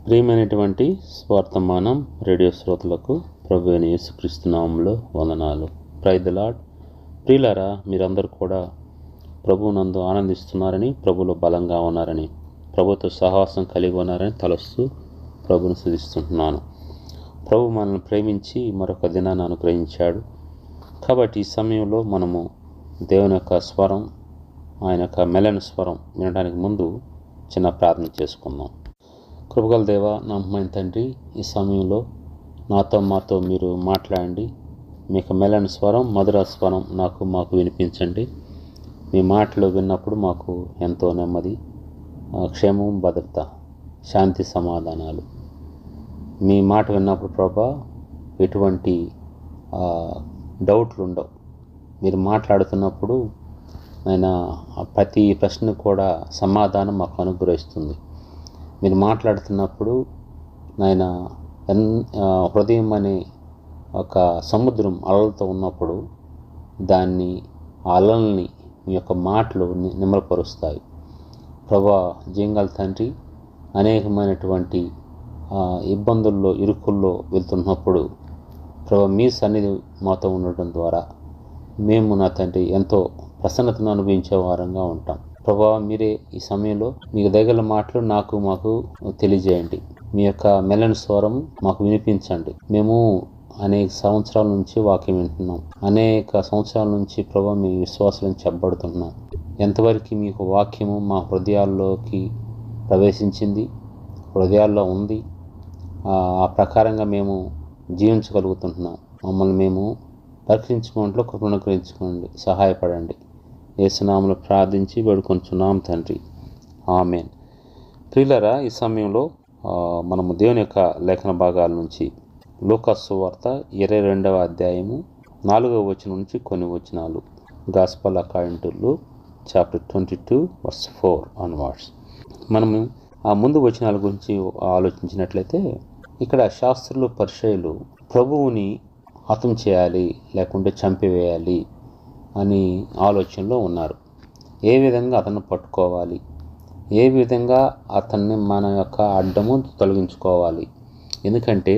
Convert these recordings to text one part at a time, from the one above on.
ప్రియమైనటువంటి స్వార్థమానం రేడియో శ్రోతలకు ప్రభువైన యేసుక్రీస్తు నామములో వందనాలు. Praise the Lord. ప్రియులారా, మీరందరూ కూడా ప్రభువునందు ఆనందిస్తున్నారని, ప్రభువులో బలంగా ఉన్నారని, ప్రభుతో సహవాసం కలిగి ఉన్నారని తలస్తూ ప్రభువును స్తుతిస్తున్నాను. ప్రభు మనల్ని ప్రేమించి మరొక దినాన్ని అనుగ్రహించాడు. కాబట్టి ఈ సమయంలో మనము దేవుని యొక్క స్వరం, ఆయన యొక్క మెలైన స్వరం వినడానికి ముందు చిన్న ప్రార్థన చేసుకుందాం. కృపగల దేవ, నమ్మకమైన తండ్రి, ఈ సమయంలో మాతో మీరు మాట్లాడండి. మీకు మెలైన స్వరం, మధుర స్వరం మాకు వినిపించండి. మీ మాటలు విన్నప్పుడు మాకు ఎంతో నెమ్మది, క్షేమం, భద్రత, శాంతి, సమాధానాలు. మీ మాట విన్నప్పుడు ప్రభా ఎటువంటి డౌట్లు ఉండవు. మీరు మాట్లాడుతున్నప్పుడు ఆయన ప్రతి ప్రశ్న కూడా సమాధానం మాకు అనుగ్రహిస్తుంది. మీరు మాట్లాడుతున్నప్పుడు నాయన హృదయం అనే ఒక సముద్రం అలలతో ఉన్నప్పుడు దాన్ని అలల్ని మీ యొక్క మాటలు నిమ్మలపరుస్తాయి. ప్రభా జీంగల తండ్రి, అనేకమైనటువంటి ఇబ్బందుల్లో, ఇరుకుల్లో వెళ్తున్నప్పుడు ప్రభా మీ సన్నిధి మాతో ఉండటం ద్వారా మేము నా తండ్రి ఎంతో ప్రసన్నతను అనుభవించే వారంగా ఉంటాం. ప్రభా మీరే ఈ సమయంలో మీకు దగ్గర మాటలు మాకు తెలియజేయండి. మీ యొక్క మెలైన స్వరం మాకు వినిపించండి. మేము అనేక సంవత్సరాల నుంచి వాక్యం వింటున్నాం. అనేక సంవత్సరాల నుంచి ప్రభా మీ విశ్వాసాలను చెప్పబడుతున్నాం. ఎంతవరకు మీకు వాక్యము మా హృదయాల్లోకి ప్రవేశించింది, హృదయాల్లో ఉంది, ఆ ప్రకారంగా మేము జీవించగలుగుతున్నాం. మమ్మల్ని మేము పరీక్షించుకోవడంలో కృపను అనుగ్రహించుకోండి, సహాయపడండి. యేసునామములో ప్రార్థించి వేడుకొంచున్నాం తండ్రి, ఆమేన్. ప్రియులారా, ఈ సమయంలో మనము దేవుని యొక్క లేఖన భాగాల నుంచి లూకాసు సువార్త 22వ అధ్యాయము 4వ వచనం నుంచి కొన్ని వచనాలు, gospel according to Luke chapter 22:4 onwards. మనము ఆ ముందు వచనాల గురించి ఆలోచించినట్లయితే, ఇక్కడ శాస్త్రులు, పరిసయ్యులు ప్రభువుని హతం చేయాలి లేకుంటే చంపివేయాలి అని ఆలోచనలో ఉన్నారు. ఏ విధంగా అతన్ని పట్టుకోవాలి, ఏ విధంగా అతన్ని మన యొక్క అడ్డము తొలగించుకోవాలి. ఎందుకంటే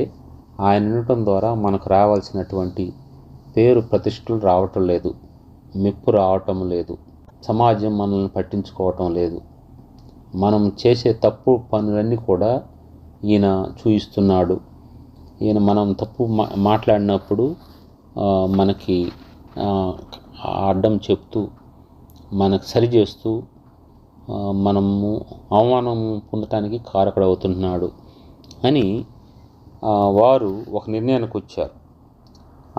ఆయన ఉండటం ద్వారా మనకు రావాల్సినటువంటి పేరు ప్రతిష్టలు రావటం లేదు, మెప్పు రావటం లేదు, సమాజం మనల్ని పట్టించుకోవటం లేదు. మనం చేసే తప్పు పనులన్నీ కూడా ఈయన చూయిస్తున్నాడు. ఈయన మనం తప్పు మాట్లాడినప్పుడు మనకి అడ్డం చెప్తూ, మనకు సరిచేస్తూ, మనము అవమానం పొందటానికి కారకుడవుతున్నాడు అని వారు ఒక నిర్ణయానికి వచ్చారు.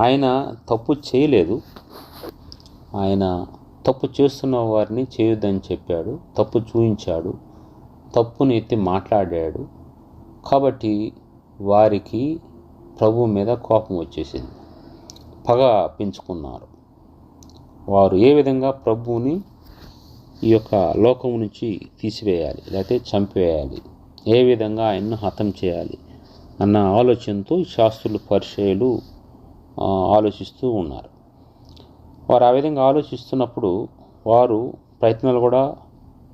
ఆయన తప్పు చేయలేదు, ఆయన తప్పు చేస్తున్న వారిని చేయొద్దని చెప్పాడు, తప్పు చూయించాడు, తప్పుని ఎత్తి మాట్లాడాడు. కాబట్టి వారికి ప్రభు మీద కోపం వచ్చేసింది, పగ పెంచుకున్నారు. వారు ఏ విధంగా ప్రభువుని ఈ యొక్క లోకం నుంచి తీసివేయాలి లేకపోతే చంపివేయాలి, ఏ విధంగా ఆయన్ను హతం చేయాలి అన్న ఆలోచనతో శాస్త్రులు, పరిసయ్యులు ఆలోచిస్తూ ఉన్నారు. వారు ఆ విధంగా ఆలోచిస్తున్నప్పుడు వారు ప్రయత్నాలు కూడా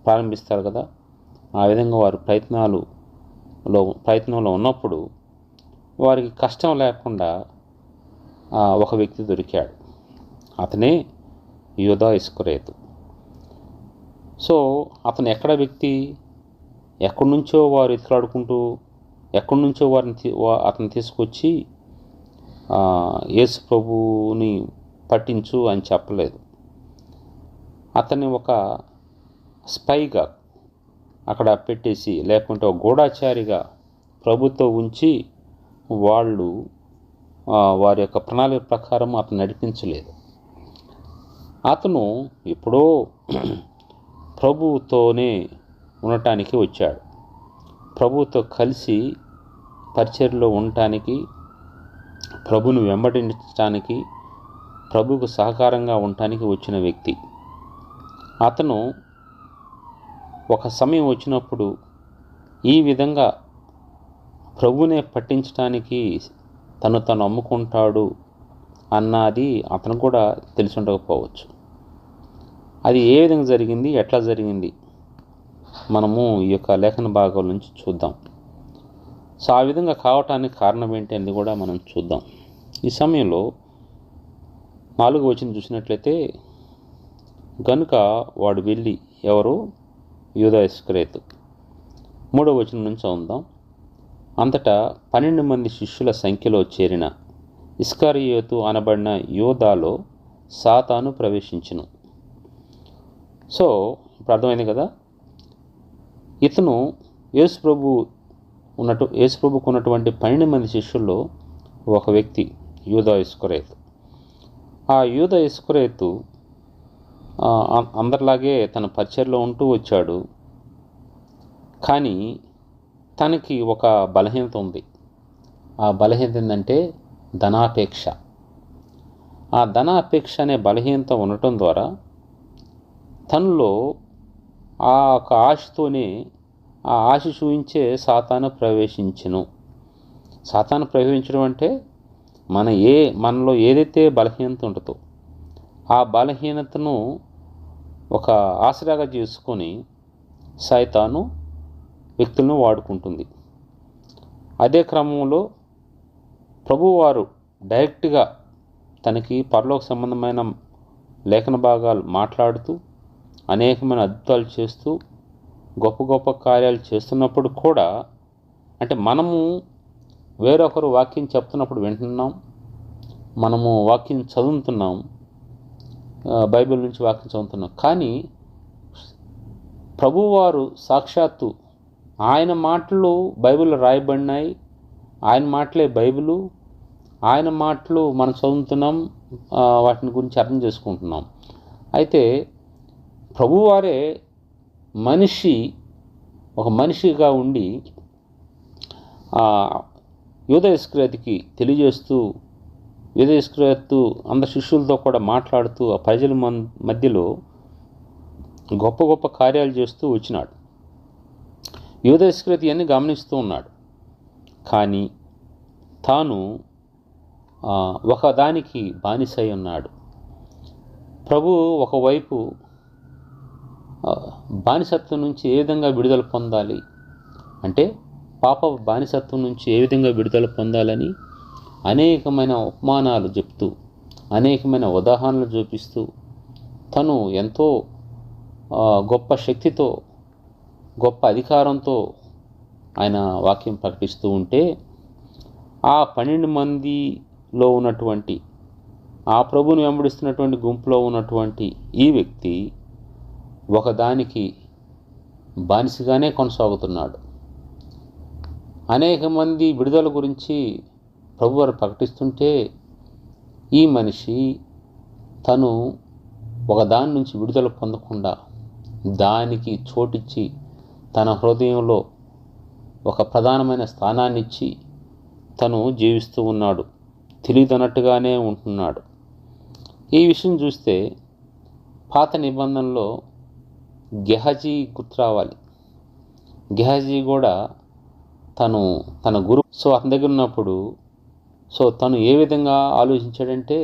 ప్రారంభిస్తారు కదా. ఆ విధంగా వారు ప్రయత్నంలో ఉన్నప్పుడు వారికి కష్టం లేకుండా ఒక వ్యక్తి దొరికాడు. అతనే యూదా ఇస్కరియోతు. సో అతను ఎక్కడ వ్యక్తి, ఎక్కడి నుంచో వారు ఎత్తులాడుకుంటూ, ఎక్కడి నుంచో అతను తీసుకొచ్చి యేసు ప్రభువుని పట్టించు అని చెప్పలేదు. అతన్ని ఒక స్పైగా అక్కడ పెట్టేసి, లేకుంటే ఒక గూఢాచారిగా ప్రభుతో ఉంచి వాళ్ళు వారి యొక్క ప్రణాళిక ప్రకారం అతను నడిపించలేదు. అతను ఎప్పుడో ప్రభువుతోనే ఉండటానికి వచ్చాడు. ప్రభువుతో కలిసి పరిచర్యలో ఉండటానికి, ప్రభువును వెంబడించడానికి, ప్రభువుకు సహకారంగా ఉండటానికి వచ్చిన వ్యక్తి. అతను ఒక సమయం వచ్చినప్పుడు ఈ విధంగా ప్రభువునే పట్టించడానికి తను అమ్ముకుంటాడు అన్నది అతను కూడా తెలిసి ఉండకపోవచ్చు. అది ఏ విధంగా జరిగింది, ఎట్లా జరిగింది మనము ఈ యొక్క లేఖన భాగాల నుంచి చూద్దాం. సో ఆ విధంగా కావటానికి కారణం ఏంటి అనేది కూడా మనం చూద్దాం. ఈ సమయంలో 4వ వచనం చూసినట్లయితే, గనుక వాడు వెళ్ళి, ఎవరు? యూదా ఇస్కరియోతు. 3వ వచనం నుంచి చదువుదాం. అంతటా 12 మంది శిష్యుల సంఖ్యలో చేరిన ఇస్కరియోతు అనబడిన యూదాలో సాతాను ప్రవేశించును. సో ఇప్పుడు అర్థమైంది కదా, ఇతను యేసుప్రభుకు ఉన్నటువంటి 12 మంది శిష్యుల్లో ఒక వ్యక్తి యూదా ఇస్కరియోతు. ఆ యూదా ఇస్కరియోతు అందరిలాగే తన పరిచర్లో ఉంటూ వచ్చాడు. కానీ తనకి ఒక బలహీనత ఉంది. ఆ బలహీనత ఏంటంటే ధనాపేక్ష. ఆ ధనాపేక్ష అనే బలహీనత ఉండటం ద్వారా తనలో ఆ ఒక ఆశతోనే, ఆ ఆశ చూపించే సాతాను ప్రవేశించెను. సాతాను ప్రవేశించడం అంటే మనలో ఏదైతే బలహీనత ఉంటుందో ఆ బలహీనతను ఒక ఆసరాగా చేసుకొని సైతాను వ్యక్తులను వాడుకుంటుంది. అదే క్రమంలో ప్రభువారు డైరెక్ట్గా తనకి పరలోక సంబంధమైన లేఖన భాగాలు మాట్లాడుతూ అనేకమైన అద్భుతాలు చేస్తూ గొప్ప గొప్ప కార్యాలు చేస్తున్నప్పుడు కూడా, అంటే మనము వేరొకరు వాక్యం చెప్తున్నప్పుడు వింటున్నాం, మనము వాక్యం చదువుతున్నాం, బైబిల్ నుంచి వాక్యం చదువుతున్నాం, కానీ ప్రభువారు సాక్షాత్తు ఆయన మాటలు బైబిల్లో రాయబడినాయి, ఆయన మాటలే బైబిలు, ఆయన మాటలు మనం చదువుతున్నాం, వాటిని గురించి అర్థం చేసుకుంటున్నాం. అయితే ప్రభువారే ఒక మనిషిగా ఉండి యూదా ఇస్కరియోతుకి తెలియజేస్తూ, యూదా ఇస్కరియోతు అందరి శిష్యులతో కూడా మాట్లాడుతూ ఆ ప్రజల మధ్యలో గొప్ప గొప్ప కార్యాలు చేస్తూ వచ్చినాడు. యూదా ఇస్కరియోతు ఇవన్నీ గమనిస్తూ ఉన్నాడు. కానీ తాను ఒకదానికి బానిసై ఉన్నాడు. ప్రభు ఒకవైపు బానిసత్వం నుంచి ఏ విధంగా విడుదల పొందాలి, అంటే పాప బానిసత్వం నుంచి ఏ విధంగా విడుదల పొందాలని అనేకమైన ఉపమానాలు చెప్తూ, అనేకమైన ఉదాహరణలు చూపిస్తూ, తను ఎంతో గొప్ప శక్తితో, గొప్ప అధికారంతో ఆయన వాక్యం ప్రకటిస్తూ ఉంటే, ఆ 12 మందిలో ఉన్నటువంటి, ఆ ప్రభువుని వెంబడిస్తున్నటువంటి గుంపులో ఉన్నటువంటి ఈ వ్యక్తి ఒకదానికి బానిసగానే కొనసాగుతున్నాడు. అనేక మంది విడుదల గురించి ప్రభువారు ప్రకటిస్తుంటే, ఈ మనిషి తను ఒకదాని నుంచి విడుదల పొందకుండా దానికి చోటిచ్చి తన హృదయంలో ఒక ప్రధానమైన స్థానాన్ని ఇచ్చి తను జీవిస్తూ ఉన్నాడు, తెలియదన్నట్టుగానే ఉంటున్నాడు. ఈ విషయం చూస్తే పాత నిబంధనలో గెహజీ గుర్తు రావాలి. గెహజీ కూడా తన గురువు అతని దగ్గర ఉన్నప్పుడు తను ఏ విధంగా ఆలోచించాడంటే,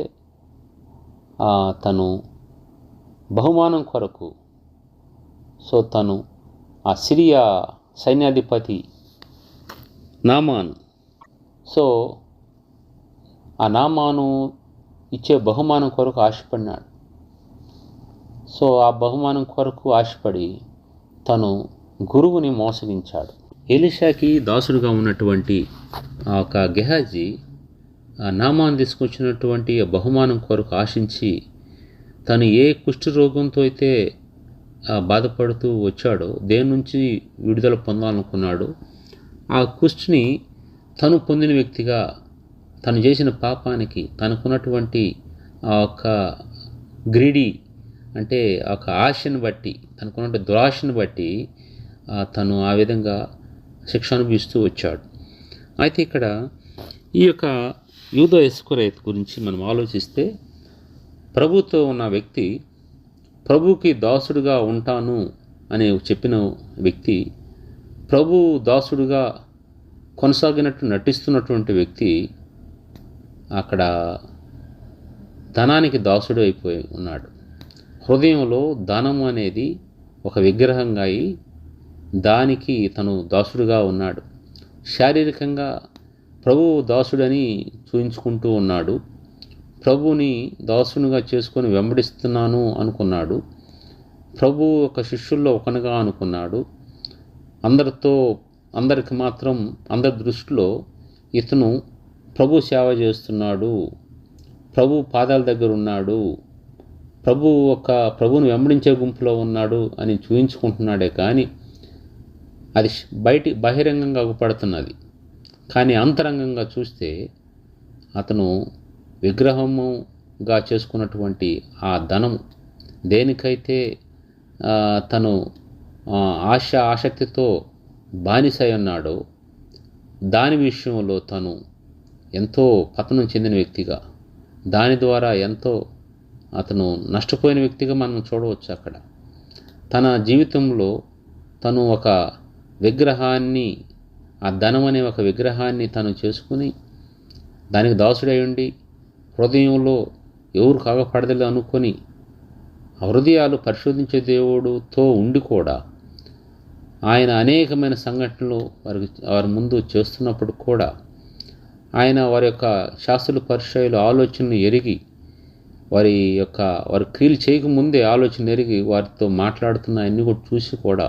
తను బహుమానం కొరకు తను ఆ సిరియా సైన్యాధిపతి నామాను, ఆ నామాను ఇచ్చే బహుమానం కొరకు ఆశపడినాడు. ఆ బహుమానం కొరకు ఆశపడి తను గురువుని మోసగించాడు. ఎలీషాకి దాసుడుగా ఉన్నటువంటి ఒక గెహాజీ నామాను తీసుకొచ్చినటువంటి బహుమానం కొరకు ఆశించి తను ఏ కుష్ఠరోగంతో అయితే బాధపడుతూ వచ్చాడో, దేని నుంచి విడుదల పొందాలనుకున్నాడు, ఆ కుష్ఠని తను పొందిన వ్యక్తిగా, తను చేసిన పాపానికి తనకున్నటువంటి ఆ యొక్క గ్రీడీ, అంటే ఒక ఆశను బట్టి, తనకున్న దురాశను బట్టి తను ఆ విధంగా శిక్ష అనుభవిస్తూ వచ్చాడు. అయితే ఇక్కడ ఈ యొక్క యూదా ఇస్కరియోతు గురించి మనం ఆలోచిస్తే, ప్రభుతో ఉన్న వ్యక్తి, ప్రభుకి దాసుడుగా ఉంటాను అని చెప్పిన వ్యక్తి, ప్రభు దాసుడుగా కొనసాగినట్టు నటిస్తున్నటువంటి వ్యక్తి అక్కడ ధనానికి దాసుడు అయిపోయి ఉన్నాడు. హృదయంలో ధనం అనేది ఒక విగ్రహంగా అయి దానికి తను దాసుడుగా ఉన్నాడు. శారీరకంగా ప్రభువు దాసుడని చూయించుకుంటూ ఉన్నాడు. ప్రభువుని దాసునిగా చేసుకొని వెంబడిస్తున్నాను అనుకున్నాడు. ప్రభువు ఒక శిష్యుల్లో ఒకనుగా అనుకున్నాడు. అందరికి మాత్రం అందరి దృష్టిలో ఇతను ప్రభు సేవ చేస్తున్నాడు, ప్రభు పాదాల దగ్గర ఉన్నాడు, ప్రభువుని వెంబడించే గుంపులో ఉన్నాడు అని చూయించుకుంటున్నాడే కానీ అది బహిరంగంగా అగుపడుతున్నది. కానీ అంతరంగంగా చూస్తే అతను విగ్రహముగా చేసుకున్నటువంటి ఆ ధనము దేనికైతే తను ఆసక్తితో బానిసై ఉన్నాడో దాని విషయంలో తను ఎంతో పతనం చెందిన వ్యక్తిగా, దాని ద్వారా ఎంతో అతను నష్టపోయిన వ్యక్తిగా మనం చూడవచ్చు. అక్కడ తన జీవితంలో తను ఒక విగ్రహాన్ని, ఆ ధనం అనే ఒక విగ్రహాన్ని తను చేసుకుని దానికి దాసుడై ఉండి హృదయంలో ఎవరు కాగపడదలే అనుకొని హృదయాలు పరిశోధించే దేవుడితో ఉండి కూడా ఆయన అనేకమైన సంఘటనలు వారి ముందు చేస్తున్నప్పుడు కూడా ఆయన వారి యొక్క శాస్త్రుల పరిచయాలు ఆలోచనలు ఎరిగి వారి క్రియలు చేయకముందే ఆలోచన ఎరిగి వారితో మాట్లాడుతున్న అన్నీ కూడా చూసి కూడా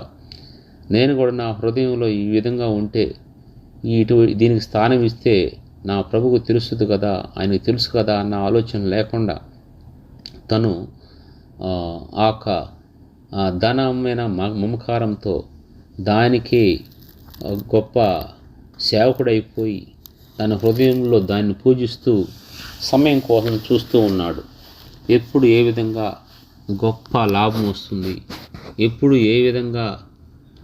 నేను కూడా నా హృదయంలో ఈ విధంగా ఉంటే దీనికి స్థానం ఇస్తే నా ప్రభువుకు తెలుస్తుంది కదా, ఆయనకు తెలుసు కదా అన్న ఆలోచన లేకుండా తను ధనమైన మమకారంతో దానికి గొప్ప సేవకుడైపోయి తన హృదయంలో దాన్ని పూజిస్తూ సమయం కోసం చూస్తూ ఉన్నాడు. ఎప్పుడు ఏ విధంగా గొప్ప లాభం వస్తుంది, ఎప్పుడు ఏ విధంగా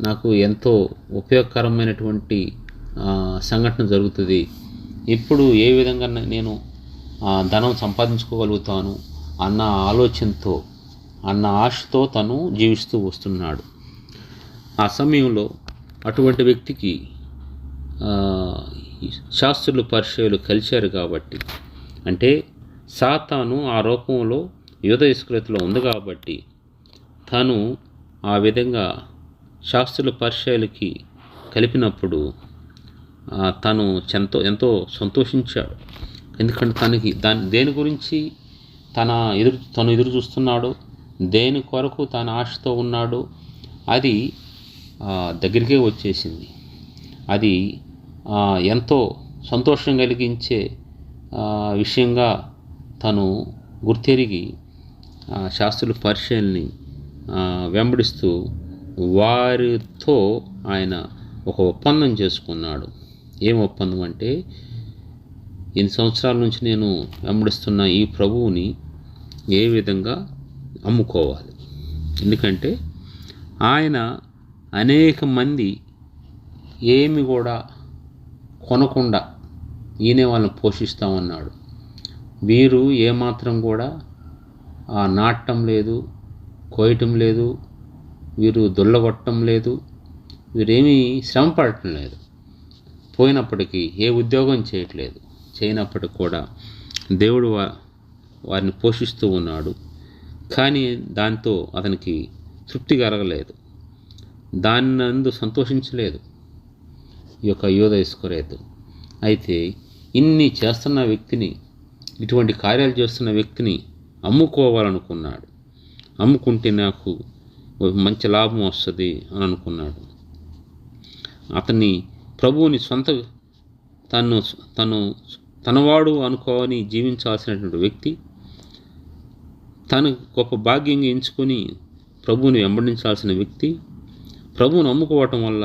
నాకు ఎంతో ఉపయోగకరమైనటువంటి సంఘటన జరుగుతుంది, ఎప్పుడు ఏ విధంగా నేను ధనం సంపాదించుకోగలుగుతాను అన్న ఆలోచనతో, అన్న ఆశతో తను జీవిస్తూ వస్తున్నాడు. ఆ సమయంలో అటువంటి వ్యక్తికి శాస్త్రులు పరిచయాలు కలిశారు కాబట్టి, అంటే సాతాను ఆ రూపంలో యూద ఇస్కరియోతులో ఉంది కాబట్టి తను ఆ విధంగా శాస్త్రుల పరిచయాలకి కలిపినప్పుడు తను ఎంతో సంతోషించాడు. ఎందుకంటే దేని గురించి తను ఎదురు చూస్తున్నాడో, దేని కొరకు తన ఆశతో ఉన్నాడో అది దగ్గరికే వచ్చేసింది. అది ఎంతో సంతోషం కలిగించే విషయంగా తను గుర్తెరిగి శాస్త్రుల పరిచయాల్ని వెంబడిస్తూ వారితో ఆయన ఒక ఒప్పందం చేసుకున్నాడు. ఏం ఒప్పందం అంటే, ఎన్ని సంవత్సరాల నుంచి నేను వెంబడిస్తున్న ఈ ప్రభువుని ఏ విధంగా అమ్ముకోవాలి. ఎందుకంటే ఆయన అనేక మంది ఏమి కూడా కొనకుండా ఈయనే వాళ్ళని పోషిస్తామన్నాడు. వీరు ఏమాత్రం కూడా నాటడం లేదు, కోయటం లేదు, వీరు దొల్లగొట్టడం లేదు, వీరేమీ శ్రమ పడటం లేదు. పోయినప్పటికీ ఏ ఉద్యోగం చేయనప్పటికి కూడా దేవుడు వారిని పోషిస్తూ ఉన్నాడు. కానీ దాంతో అతనికి తృప్తి కలగలేదు, దాన్నందు సంతోషించలేదు ఈ యొక్క యూద ఇస్కరియోతు. అయితే ఇన్ని చేస్తున్న వ్యక్తిని, ఇటువంటి కార్యాలు చేస్తున్న వ్యక్తిని అమ్ముకోవాలనుకున్నాడు. అమ్ముకుంటే నాకు మంచి లాభం వస్తుంది అని అనుకున్నాడు. అతన్ని ప్రభువుని తనవాడు అనుకోని జీవించాల్సినటువంటి వ్యక్తి, తను గొప్ప భాగ్యంగా ఎంచుకొని ప్రభువుని వెంబడించాల్సిన వ్యక్తి, ప్రభువుని అమ్ముకోవటం వల్ల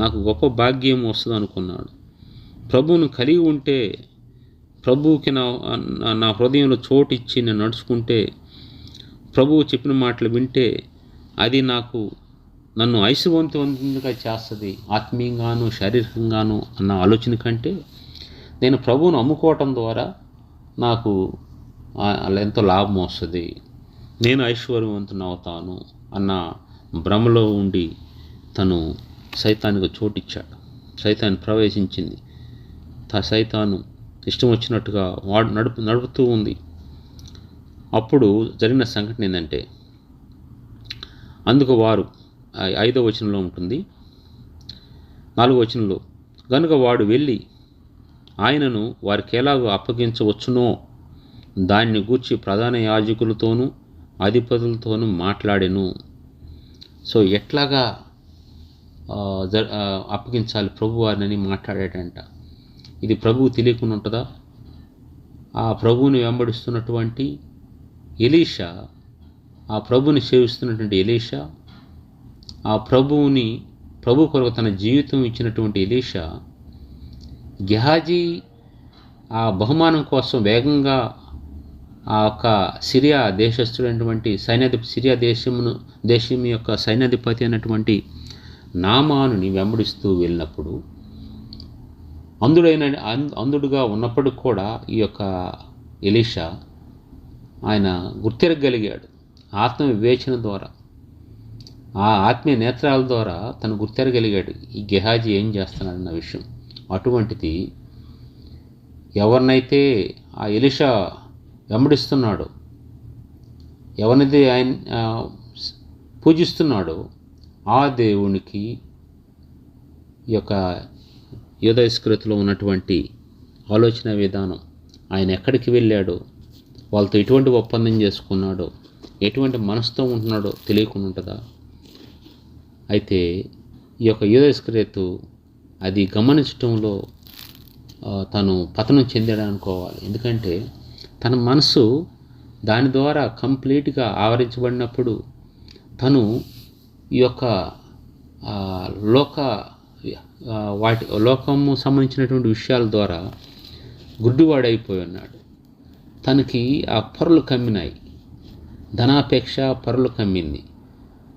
నాకు గొప్ప భాగ్యం వస్తుంది అనుకున్నాడు. ప్రభువును కలిగి ఉంటే, ప్రభువుకి నా హృదయంలో చోటు ఇచ్చి నేను నడుచుకుంటే, ప్రభువు చెప్పిన మాటలు వింటే అది నన్ను ఐశ్వర్యవంతంగా చేస్తుంది, ఆత్మీయంగాను శారీరకంగాను అన్న ఆలోచన కంటే నేను ప్రభువును అమ్ముకోవటం ద్వారా నాకు ఎంతో లాభం వస్తుంది, నేను ఐశ్వర్యవంతుని అవుతాను అన్న భ్రమలో ఉండి తను సైతానికి చోటిచ్చాడు. సైతాన్ని ప్రవేశించింది. సైతాను ఇష్టం వచ్చినట్టుగా నడుపుతూ ఉంది. అప్పుడు జరిగిన సంఘటన ఏంటంటే, అందుకు వారు 5వ వచనంలో ఉంటుంది, 4వ వచనంలో, గనుక వాడు వెళ్ళి ఆయనను వారికి ఎలాగో అప్పగించవచ్చునో దాన్ని గూర్చి ప్రధాన యాజకులతోనూ అధిపతులతోనూ మాట్లాడెను. సో ఎట్లాగా అప్పగించాలి ప్రభువారిని మాట్లాడాడంట. ఇది ప్రభువు తెలియకుండా ఉంటుందా? ఆ ప్రభువుని వెంబడిస్తున్నటువంటి ఎలీషా, ఆ ప్రభువుని సేవిస్తున్నటువంటి ఎలీషా, ఆ ప్రభు కొరకు తన జీవితం ఇచ్చినటువంటి ఎలీషా, గెహాజీ ఆ బహుమానం కోసం వేగంగా ఆ యొక్క సిరియా దేశస్థుడైనటువంటి సిరియా దేశం యొక్క సైన్యాధిపతి అయినటువంటి నామానుని వెంబడిస్తూ వెళ్ళినప్పుడు అంధుడుగా ఉన్నప్పటికి కూడా ఈ యొక్క ఎలీషా ఆయన గుర్తెరగలిగాడు. ఆత్మ వివేచన ద్వారా, ఆ ఆత్మీయ నేత్రాల ద్వారా తను గుర్తెరగలిగాడు ఈ గెహాజీ ఏం చేస్తున్నాడన్న విషయం. అటువంటిది ఎవరినైతే ఆ ఎలీషా వెంబడిస్తున్నాడో, ఎవరినైతే ఆయన పూజిస్తున్నాడో ఆ దేవునికి ఈ యొక్క యూదా ఇస్కరియోతులో ఉన్నటువంటి ఆలోచన విధానం, ఆయన ఎక్కడికి వెళ్ళాడో, వాళ్ళతో ఎటువంటి ఒప్పందం చేసుకున్నాడో, ఎటువంటి మనసుతో ఉంటున్నాడో తెలియకుండా ఉంటుందా? అయితే ఈ యొక్క యూదా ఇస్కరియోతు అది గమనించడంలో తను పతనం చెందాడు అనుకోవాలి. ఎందుకంటే తన మనసు దాని ద్వారా కంప్లీట్గా ఆవరించబడినప్పుడు తను ఈ యొక్క లోకము సంబంధించినటువంటి విషయాల ద్వారా గుడ్డివాడైపోయి ఉన్నాడు. తనకి ఆ పొరలు కమ్మినాయి, ధనాపేక్ష పొరలు కమ్మింది.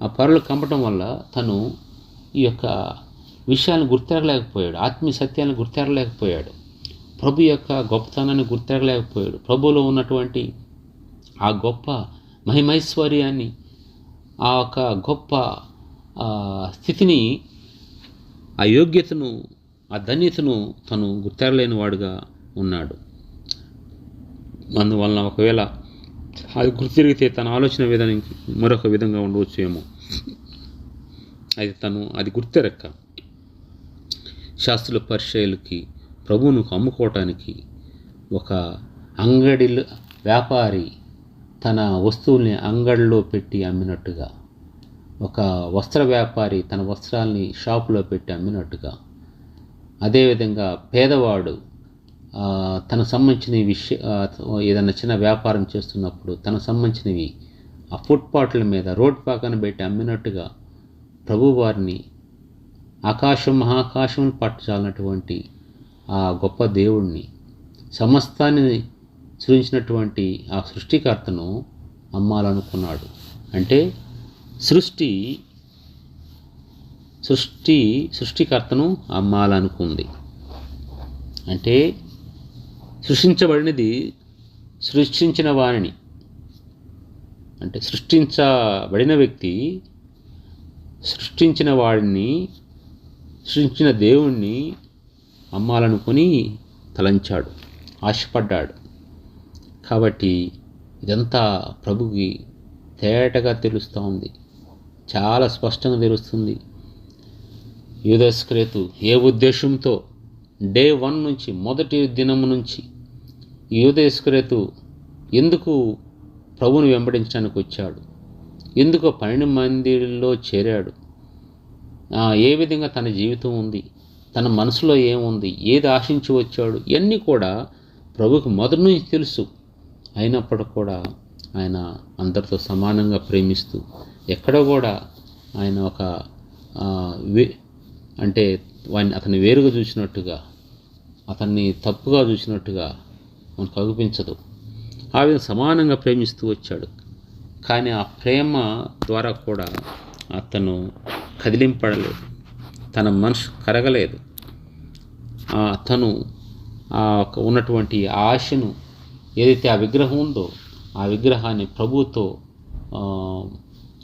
ఆ పొరలు కమ్మటం వల్ల తను ఈ యొక్క విషయాలను గుర్తెరగలేకపోయాడు, ఆత్మీయ సత్యాలను గుర్తెరగలేకపోయాడు, ప్రభు యొక్క గొప్పతనాన్ని గుర్తెరగలేకపోయాడు, ప్రభువులో ఉన్నటువంటి ఆ గొప్ప మహిమైశ్వర్యాన్ని, ఆ యొక్క గొప్ప స్థితిని, ఆ యోగ్యతను, ఆ ధన్యతను తను గుర్తెరలేని వాడుగా ఉన్నాడు. అందువలన ఒకవేళ అది గుర్తిరిగితే తన ఆలోచన విధానానికి మరొక విధంగా ఉండవచ్చు ఏమో. అయితే తను అది గుర్తెరక్క శాస్త్రుల పరిచయాలకి ప్రభువును అమ్ముకోవటానికి ఒక అంగడిలో వ్యాపారి తన వస్తువుల్ని అంగడిలో పెట్టి అమ్మినట్టుగా, ఒక వస్త్ర వ్యాపారి తన వస్త్రాల్ని షాపులో పెట్టి అమ్మినట్టుగా, అదేవిధంగా పేదవాడు తనకు సంబంధించిన ఏదైనా చిన్న వ్యాపారం చేస్తున్నప్పుడు తనకు సంబంధించినవి ఆ ఫుట్పాట్ల మీద రోడ్ పక్కన పెట్టి అమ్మినట్టుగా ప్రభువారిని మహాకాశం పట్టచాలన్నటువంటి ఆ గొప్ప దేవుణ్ణి, సమస్తాన్ని సృష్టించినటువంటి ఆ సృష్టికర్తను అమ్మాలనుకున్నాడు. అంటే సృష్టికర్తను అమ్మాలనుకుంది. అంటే సృష్టించబడినది సృష్టించిన వారిని, అంటే సృష్టించబడిన వ్యక్తి సృష్టించిన వాడిని, సృష్టించిన దేవుణ్ణి అమ్మాలనుకొని తలంచాడు, ఆశపడ్డాడు. కాబట్టి ఇదంతా ప్రభుకి తేటగా తెలుస్తూ ఉంది, చాలా స్పష్టంగా తెలుస్తుంది. యూదా ఇస్కరియోతు ఏ ఉద్దేశంతో డే 1 నుంచి, మొదటి దినము నుంచి యూదా ఇస్కరియోతు ఎందుకు ప్రభువుని వెంబడించడానికి వచ్చాడు, ఎందుకు 12 మందిలో చేరాడు, ఏ విధంగా తన జీవితం ఉంది, తన మనసులో ఏముంది, ఏది ఆశించి వచ్చాడు, ఇవన్నీ కూడా ప్రభువుకు మొదటి నుంచి తెలుసు. అయినప్పటికీ కూడా ఆయన అందరితో సమానంగా ప్రేమిస్తూ, ఎక్కడో కూడా ఆయన ఒక అంటే అతన్ని వేరుగా చూసినట్టుగా, అతన్ని తప్పుగా చూసినట్టుగా మనకు అనిపించదు. ఆ విధంగా సమానంగా ప్రేమిస్తూ వచ్చాడు. కానీ ఆ ప్రేమ ద్వారా కూడా అతను కదిలింపడలేదు, తన మనసు కరగలేదు. తను ఉన్నటువంటి ఆశను, ఏదైతే ఆ విగ్రహం ఉందో ఆ విగ్రహాన్ని ప్రభువుతో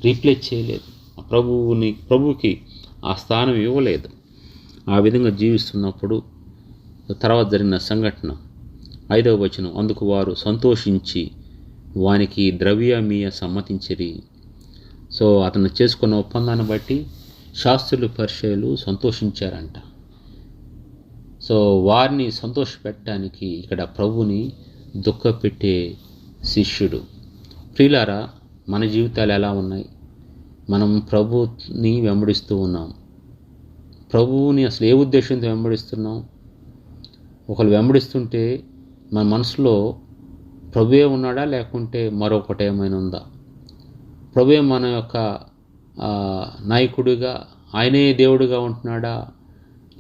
రీప్లేస్ చేయలేదు, ప్రభువుకి ఆ స్థానం ఇవ్వలేదు. ఆ విధంగా జీవిస్తున్నప్పుడు తర్వాత జరిగిన సంఘటన 5వ వచనం, అందుకు వారు సంతోషించి వానికి ద్రవ్యమీయ సమ్మతించిరి. సో అతను చేసుకున్న ఒప్పందాన్ని బట్టి శాస్త్రులు పరిచయులు సంతోషించారంట. సో వారిని సంతోషపెట్టడానికి ఇక్కడ ప్రభుని దుఃఖపెట్టే శిష్యుడు. ప్రియులారా, మన జీవితాలు ఎలా ఉన్నాయి? మనం ప్రభుని వెంబడిస్తూ ఉన్నాం. ప్రభువుని అసలు ఏ ఉద్దేశంతో వెంబడిస్తున్నాం? ఒకరు వెంబడిస్తుంటే మన మనసులో ప్రభువే ఉన్నాడా, లేకుంటే మరొకటి ఏమైనా ఉందా? ప్రభువే మన యొక్క నాయకుడిగా, ఆయనే దేవుడిగా ఉంటున్నాడా,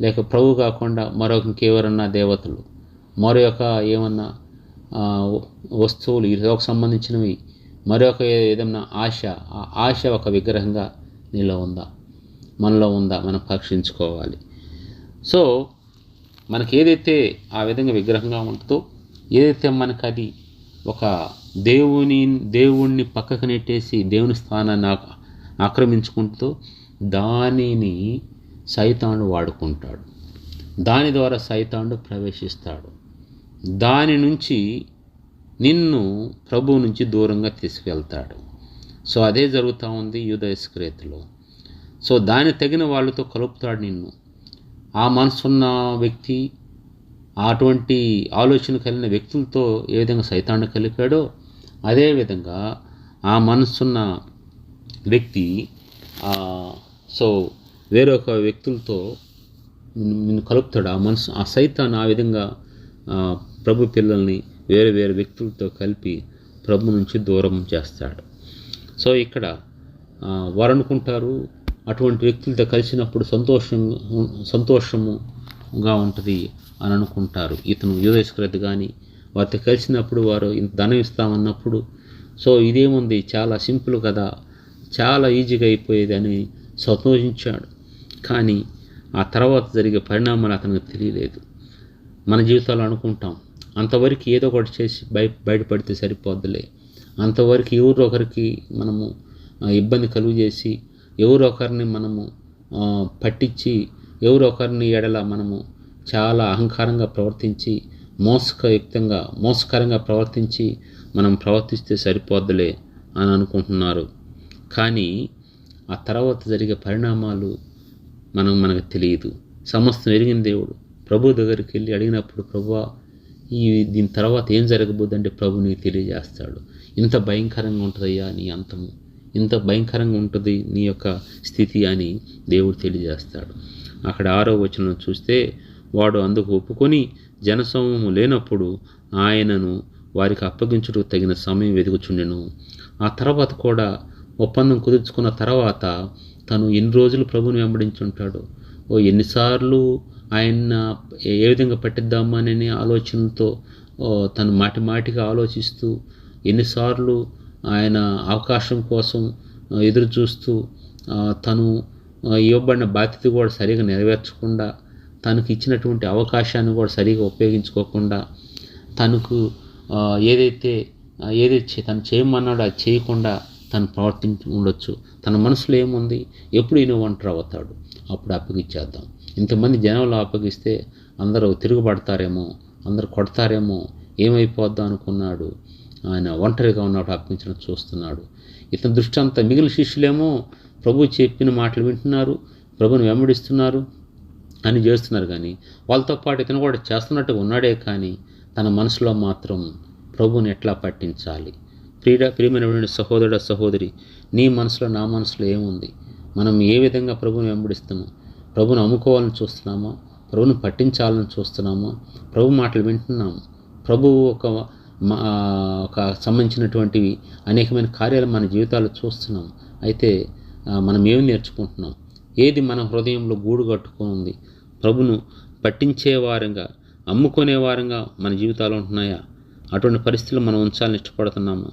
లేక ప్రభు కాకుండా మరొక ఇంకెవరన్నా దేవతలు, మరొక ఏమన్నా వస్తువులు, ఈ లోక సంబంధించినవి, మరొక ఏదన్నా ఆశ, ఆ ఆశ ఒక విగ్రహంగా నీలో ఉందా, మనలో ఉందా? మనం పరీక్షించుకోవాలి. సో మనకి ఏదైతే ఆ విధంగా విగ్రహంగా ఉంటుందో, ఏదైతే మనకు అది ఒక దేవుణ్ణి పక్కకు నెట్టేసి దేవుని స్థానాన్ని ఆక్రమించుకుంటూ దానిని సైతాను వాడుకుంటాడు. దాని ద్వారా సైతాను ప్రవేశిస్తాడు. దాని నుంచి నిన్ను ప్రభువు నుంచి దూరంగా తీసుకెళ్తాడు. సో అదే జరుగుతూ ఉంది యూదా ఇస్కరియోతులో. సో దాని తగిన వాళ్ళతో కలుపుతాడు నిన్ను. ఆ మనసున్న వ్యక్తి, అటువంటి ఆలోచన కలిగిన వ్యక్తులతో ఏ విధంగా సైతాన్ని కలిపాడో, అదేవిధంగా ఆ మనసున్న వ్యక్తి సో వేరొక వ్యక్తులతో నిన్ను కలుపుతాడు. ఆ సైతాన్ని ఆ విధంగా ప్రభు పిల్లల్ని వేరే వేరే వ్యక్తులతో కలిపి ప్రభు నుంచి దూరం చేస్తాడు. సో ఇక్కడ వారు అనుకుంటారు అటువంటి వ్యక్తులతో కలిసినప్పుడు సంతోషముగా ఉంటుంది అని అనుకుంటారు. ఇతను యూదా ఇస్కరియోతు కానీ వారితో కలిసినప్పుడు వారు ఇంత ధనం ఇస్తామన్నప్పుడు, సో ఇదేముంది, చాలా సింపుల్ కదా, చాలా ఈజీగా అయిపోయేది అని సంతోషించాడు. కానీ ఆ తర్వాత జరిగే పరిణామాలు అతనికి తెలియలేదు. మన జీవితాలు అనుకుంటాం అంతవరకు ఏదో ఒకటి చేసి బయటపడితే సరిపోద్దులే, అంతవరకు ఎవరో ఒకరికి మనము ఇబ్బంది కలుగు చేసి, ఎవరో ఒకరిని మనము పట్టించి, ఎవరో ఒకరిని ఎడల మనము చాలా అహంకారంగా ప్రవర్తించి, మోసకరంగా ప్రవర్తించి మనం ప్రవర్తిస్తే సరిపోద్దులే అని అనుకుంటున్నారు. కానీ ఆ తర్వాత జరిగే పరిణామాలు మనకు తెలియదు. సమస్తం ఎరిగిన దేవుడు ప్రభు దగ్గరికి వెళ్ళి అడిగినప్పుడు, ప్రభువా దీని తర్వాత ఏం జరగబోద్దంటే ప్రభు నీకు తెలియజేస్తాడు. ఇంత భయంకరంగా ఉంటుందయ్యా నీ అంతము, ఇంత భయంకరంగా ఉంటుంది నీ యొక్క స్థితి అని దేవుడు తెలియజేస్తాడు. అక్కడ 6వ వచనం చూస్తే, వాడు అందుకు ఒప్పుకొని జనసమూహము లేనప్పుడు ఆయనను వారికి అప్పగించుటకు తగిన సమయం వెతుకుచుండెను. ఆ తర్వాత కూడా ఒప్పందం కుదుర్చుకున్న తర్వాత తను ఎన్ని రోజులు ప్రభుని వెంబడించుంటాడు, ఎన్నిసార్లు ఆయన ఏ విధంగా పట్టిద్దామనే ఆలోచనతో తను మాటిగా ఆలోచిస్తూ, ఎన్నిసార్లు ఆయన అవకాశం కోసం ఎదురు చూస్తూ, తను ఇవ్వబడిన బాధ్యత కూడా సరిగా నెరవేర్చకుండా, తనకు ఇచ్చినటువంటి అవకాశాన్ని కూడా సరిగా ఉపయోగించుకోకుండా, తనకు ఏదైతే తను చేయమన్నాడో అది చేయకుండా తను ప్రవర్తించి ఉండొచ్చు. తన మనసులో ఏముంది, ఎప్పుడు ఈయన ఒంటరి అవుతాడు, అప్పుడు అప్పగిచ్చేద్దాం. ఇంతమంది జనంలో అప్పగిస్తే అందరూ తిరుగుబడతారేమో, అందరూ కొడతారేమో, ఏమైపోద్దాం అనుకున్నాడు. ఆయన ఒంటరిగా ఉన్నప్పుడు అప్పగించడం చూస్తున్నాడు. ఇతని దృష్టి అంతా మిగిలిన శిష్యులేమో ప్రభు చెప్పిన మాటలు వింటున్నారు, ప్రభుని వెంబడిస్తున్నారు అని చేస్తున్నారు. కానీ వాళ్ళతో పాటు ఇతను కూడా చేస్తున్నట్టుగా ఉన్నాడే, కానీ తన మనసులో మాత్రం ప్రభుని ఎట్లా పట్టించాలి. ప్రియమైన సహోదరుడు సహోదరి, నీ మనసులో నా మనసులో ఏముంది? మనం ఏ విధంగా ప్రభుని వెంబడిస్తున్నాం? ప్రభుని అమ్ముకోవాలని చూస్తున్నామా? ప్రభుని పట్టించాలని చూస్తున్నామా? ప్రభు మాటలు వింటున్నాము. ప్రభువు ఒక సంబంధించినటువంటివి అనేకమైన కార్యాలు మన జీవితాల్లో చూస్తున్నాం. అయితే మనం ఏమి నేర్చుకుంటున్నాం? ఏది మన హృదయంలో గూడు కట్టుకుంది? ప్రభును పట్టించేవారంగా, అమ్ముకునేవారంగా మన జీవితాలు ఉంటున్నాయా? అటువంటి పరిస్థితులు మనం ఉంచాలని ఇష్టపడుతున్నామా?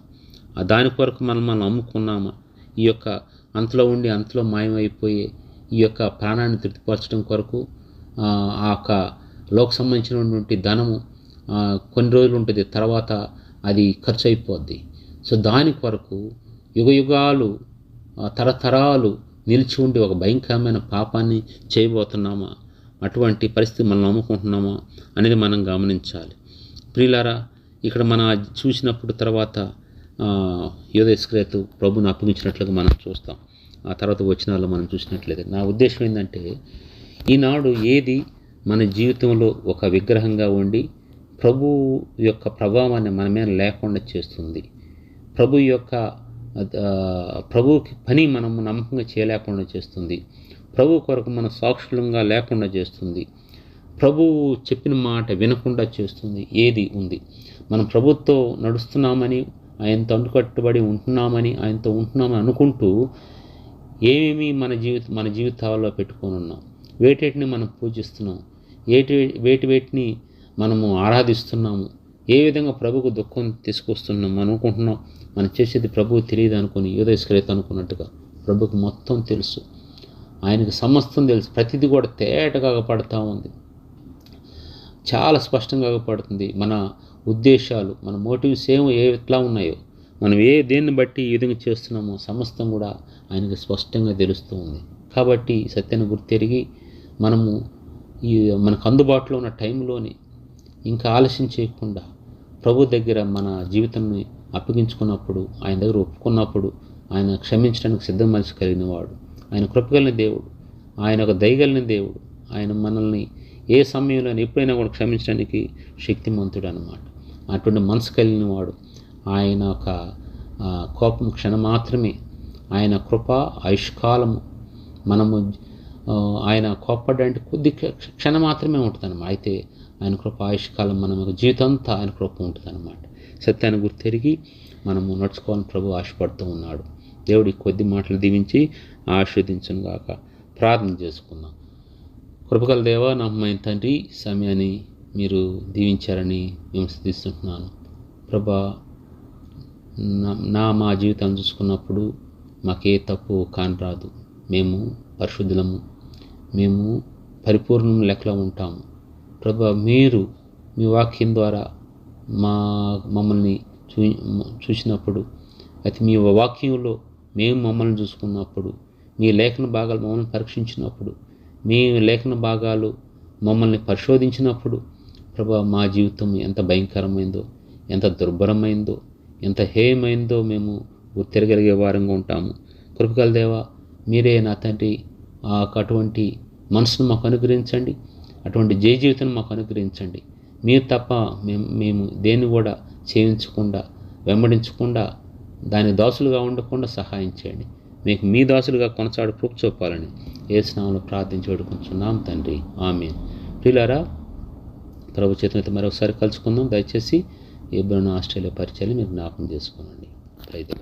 దాని కొరకు మనం అమ్ముకున్నామా? ఈ యొక్క అంతలో ఉండి అంతలో మాయమైపోయే ఈ యొక్క ప్రాణాన్ని తృప్తిపరచడం కొరకు ఆ యొక్క లోక సంబంధించినటువంటి ధనము కొన్ని రోజులు ఉంటుంది, తర్వాత అది ఖర్చు అయిపోద్ది. సో దాని కొరకు యుగాలు తరతరాలు నిలిచి ఉండి ఒక భయంకరమైన పాపాన్ని చేయబోతున్నామా? అటువంటి పరిస్థితి మనం నమ్ముకుంటున్నామా అనేది మనం గమనించాలి. ప్రియులారా, ఇక్కడ మనం చూసినప్పుడు తర్వాత యూదా ఇస్కరియోతు ప్రభుని అప్పగించినట్లుగా మనం చూస్తాం. ఆ తర్వాత వచ్చిన వాళ్ళు మనం చూసినట్లయితే, నా ఉద్దేశం ఏంటంటే, ఈనాడు ఏది మన జీవితంలో ఒక విగ్రహంగా ఉండి ప్రభు యొక్క ప్రభావాన్ని మన మీద లేకుండా చేస్తుంది. ప్రభువుకి పని మనము నమ్మకంగా చేయలేకుండా చేస్తుంది. ప్రభు కొరకు మన సాక్షులంగా లేకుండా చేస్తుంది. ప్రభువు చెప్పిన మాట వినకుండా చేస్తుంది. ఏది ఉంది? మనం ప్రభుత్వం నడుస్తున్నామని, ఆయనతో అంటుకట్టుబడి ఆయనతో ఉంటున్నామని అనుకుంటూ ఏమేమి మన జీవితాల్లో పెట్టుకొని ఉన్నాం, వేటిని మనం పూజిస్తున్నాం, వేటిని మనము ఆరాధిస్తున్నాము, ఏ విధంగా ప్రభువుకు దుఃఖం తీసుకొస్తున్నాం అనుకుంటున్నాం. మనం చేసేది ప్రభువు తెలియదు అనుకుని యూదాయిస్కరియోతు అనుకున్నట్టుగా ప్రభువుకు మొత్తం తెలుసు. ఆయనకు సమస్తం తెలుసు. ప్రతిదీ కూడా తేటగా పడుతూ ఉంది, చాలా స్పష్టంగా పడుతుంది. మన ఉద్దేశాలు, మన మోటివ్స్ ఎట్లా ఉన్నాయో, మనం దేన్ని బట్టి ఈ విధంగా చేస్తున్నామో సమస్తం కూడా ఆయనకు స్పష్టంగా తెలుస్తూ ఉంది. కాబట్టి సత్యాన్ని గుర్తెరిగి మనకు అందుబాటులో ఉన్న టైంలోనే ఇంకా ఆలస్యం చేయకుండా ప్రభు దగ్గర మన జీవితాన్ని అప్పగించుకున్నప్పుడు, ఆయన దగ్గర ఒప్పుకున్నప్పుడు, ఆయన క్షమించడానికి సిద్ధం మనసు కలిగిన వాడు, ఆయన కృపగలిగిన దేవుడు, ఆయన ఒక దయగలిగిన దేవుడు. ఆయన మనల్ని ఏ సమయంలో ఎప్పుడైనా కూడా క్షమించడానికి శక్తిమంతుడు అన్నమాట. అటువంటి మనసు కలిగిన వాడు. ఆయన ఒక కోపం క్షణం మాత్రమే, ఆయన కృప ఆయుష్కాలము. మనము ఆయన కోపడ్డంటే కొద్ది క్షణం మాత్రమే ఉంటుందన్నమాట. అయితే ఆయన కృప ఆయుష్కాలం, మన జీవితం అంతా ఆయన కృప ఉంటుందన్నమాట. సత్యాన్ని గుర్తెరిగి మనము నడుచుకోవాలని ప్రభు ఆశపడుతూ ఉన్నాడు. దేవుడి కొద్ది మాటలు దీవించి ఆశీర్వదించును గాక. ప్రార్థన చేసుకుందాం. కృపగల దేవా, నమ్మకమైన తండ్రి, సమయాన్ని మీరు దీవించారని మేము స్తుతిస్తున్నాను. ప్రభా, మా జీవితాన్ని చూసుకున్నప్పుడు మాకే తప్పు కానరాదు. మేము పరిశుద్ధులము, మేము పరిపూర్ణం లెక్కలో ఉంటాము. ప్రభా, మీరు మీ వాక్యం ద్వారా మమ్మల్ని చూసినప్పుడు, అయితే మీ వాక్యంలో మేము మమ్మల్ని చూసుకున్నప్పుడు, మీ లేఖన భాగాలు మమ్మల్ని పరీక్షించినప్పుడు, మీ లేఖన భాగాలు మమ్మల్ని పరిశోధించినప్పుడు, ప్రభా, మా జీవితం ఎంత భయంకరమైందో, ఎంత దుర్భరమైందో, ఎంత హేయమైందో మేము గుర్తిరగలిగే వారంగా ఉంటాము. కృపగల దేవా, మీరే నా తండ్రి అటువంటి మనసును మాకు అనుగ్రహించండి, అటువంటి జీవితాన్ని మాకు అనుగ్రహించండి. మీరు తప్ప మేము దేన్ని కూడా చేయించకుండా, వెంబడించకుండా, దాని దాసులుగా ఉండకుండా సహాయం చేయండి. మీకు మీ దాసులుగా కొనసాడు కృప చూపాలని యేసు నామములో ప్రార్థించి వేడుకుంటున్నాం తండ్రి, ఆమేన్. ప్రియులారా, ప్రభు చేతులతో మరొకసారి కలుసుకుందాం. దయచేసి ఆస్ట్రేలియా పరిచయాన్ని మీరు జ్ఞాపకం చేసుకోనండి. రైతులు